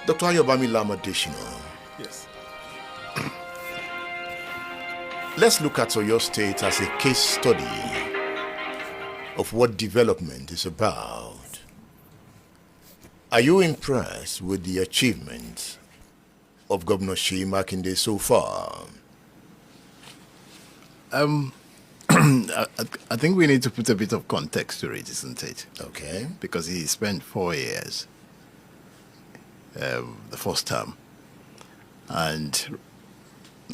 Dr. Ayobami Lam Adeshina. Yes. Let's look at Oyo State as a case study of what development is about. Are you impressed with the achievements of Governor Seyi Makinde so far? I think we need to put a bit of context to it, isn't it? Okay. Because he spent 4 years, the first term, and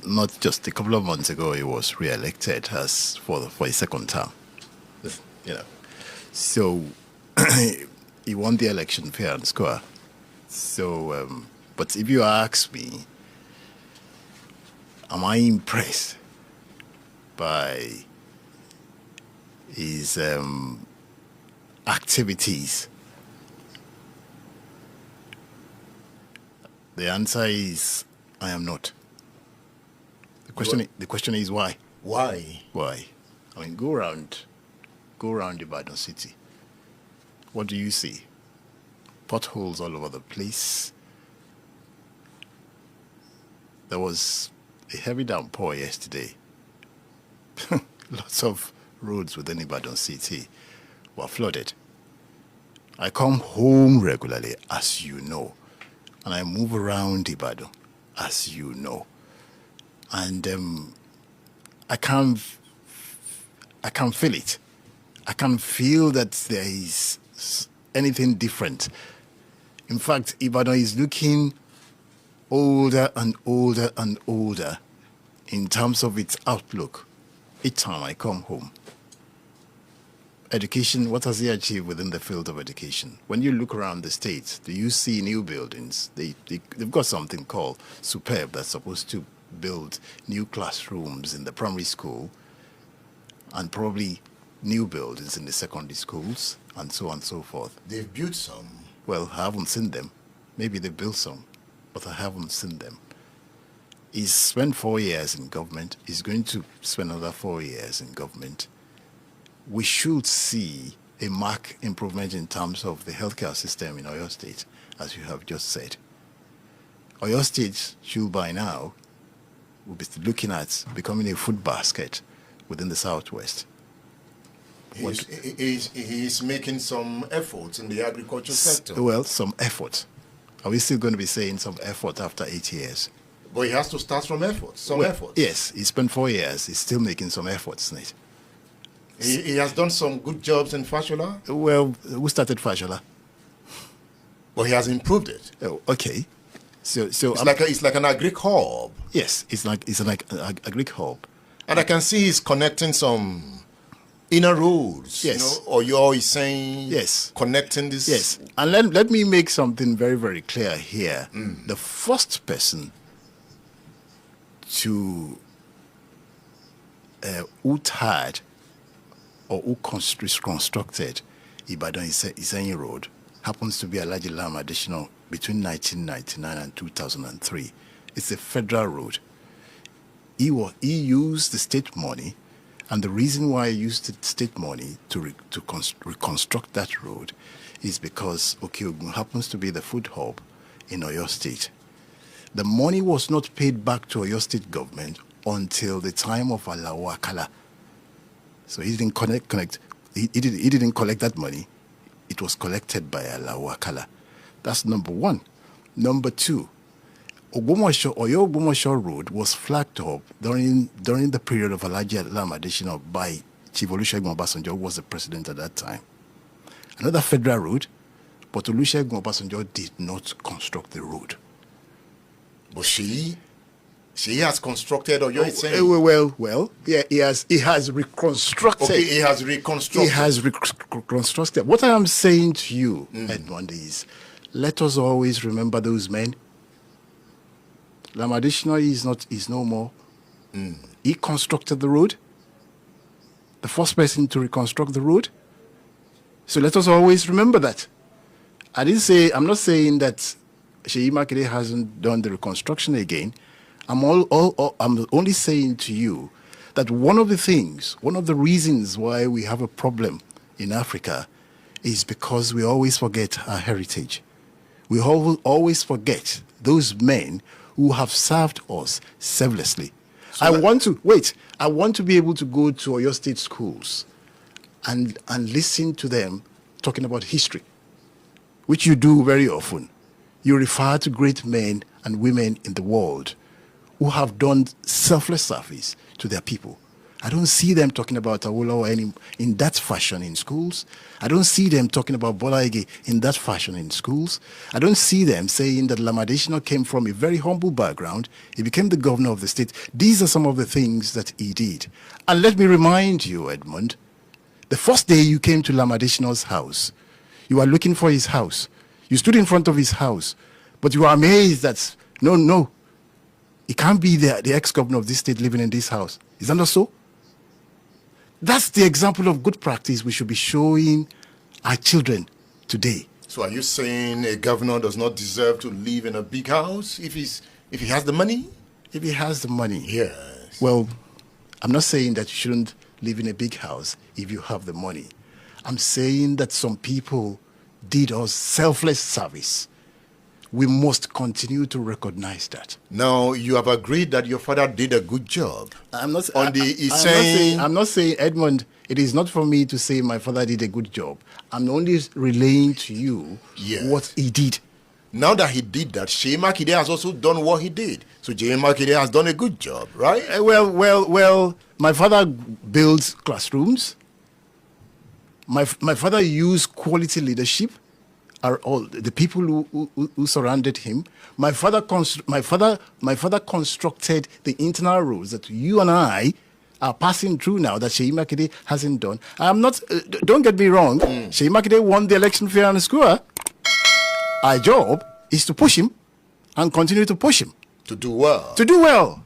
not just a couple of months ago he was re-elected as for his second term. You know, so he won the election fair and square. So, but if you ask me, am I impressed by his activities? The answer is I am not. The question is why? Why? Why? I mean, go around Ibadan city. What do you see? Potholes all over the place. There was a heavy downpour yesterday. Lots of roads within Ibadan city were flooded. I come home regularly, as you know, and I move around Ibadan, as you know, and I can feel it. I can feel that there is anything different. In fact, Ibadan is looking older and older and older in terms of its outlook each time I come home. Education, what has he achieved within the field of education? When you look around the state, do you see new buildings? They've got something called Superb that's supposed to build new classrooms in the primary school and probably new buildings in the secondary schools and so on and so forth. They've built some. Well, I haven't seen them. Maybe they built some, but I haven't seen them. He's spent 4 years in government. He's going to spend another 4 years in government. We should see a marked improvement in terms of the healthcare system in Oyo State, as you have just said. Oyo State should by now be looking at becoming a food basket within the Southwest. He's making some efforts in the agriculture sector. Well, some effort. Are we still going to be saying some effort after 8 years? But he has to start from efforts, some efforts. Yes, he spent 4 years. He's still making some efforts, isn't it? He has done some good jobs in Fashola. Well, who started Fashola? Well, he has improved it. Oh, okay. So it's like an agric hub. Yes, it's an agric hub. And I can see he's connecting some inner roads. Yes. Or you're saying yes, connecting this. Yes. And let me make something very, very clear here. The first person to who tied or who constructed Ibadan Isenyi Road happens to be Alhaji Lam Adeshina between 1999 and 2003. It's a federal road. He used the state money, and the reason why he used the state money to reconstruct that road is because Okeogun happens to be the food hub in Oyo State. The money was not paid back to Oyo State government until the time of Alawo Akala. So he didn't He didn't collect that money. It was collected by Alawo Akala. That's number one. Number two, Oyo Ogbomoso Road was flagged up during the period of Alhaji Lam Adeshina by Chief Olusegun Obasanjo, who was the president at that time. Another federal road, but Olusegun Obasanjo did not construct the road. But she has constructed, or you're saying? Well, yeah, he has reconstructed. Okay, he has reconstructed. He has reconstructed. What I am saying to you, Edmond, is let us always remember those men. Lam Adeshina is no more. He constructed the road. The first person to reconstruct the road. So let us always remember that. I'm not saying that Seyi Makinde hasn't done the reconstruction again. I'm only saying to you that one of the reasons why we have a problem in Africa is because we always forget our heritage. We always forget those men who have served us selflessly. I want to be able to go to Oyo State schools and listen to them talking about history, which you do very often. You refer to great men and women in the world who have done selfless service to their people. I don't see them talking about Awolowo in that fashion in schools. I don't see them talking about Bola Ige in that fashion in schools. I don't see them saying that Lam Adeshina came from a very humble background. He became the governor of the state. These are some of the things that he did. And let me remind you, Edmund, the first day you came to Lam Adeshina's house, you were looking for his house. You stood in front of his house, but you were amazed that, no, it can't be the ex-governor of this state living in this house. Is that not so? That's the example of good practice we should be showing our children today. So are you saying a governor does not deserve to live in a big house if he has the money? If he has the money. Yes. Well, I'm not saying that you shouldn't live in a big house if you have the money. I'm saying that some people did us selfless service. We must continue to recognize that. Now, you have agreed that your father did a good job. I'm not saying, Edmund, it is not for me to say my father did a good job. I'm only relaying to you what he did. Now that he did that, Seyi Makinde has also done what he did. So Seyi Makinde has done a good job, right? Well, my father builds classrooms. My father used quality leadership. Are all the people who surrounded him. My father constructed the internal roads that you and I are passing through now that Seyi Makinde hasn't done. I'm not. Don't get me wrong. Seyi Makinde won the election fair and square. Our job is to push him and continue to push him to do well. To do well.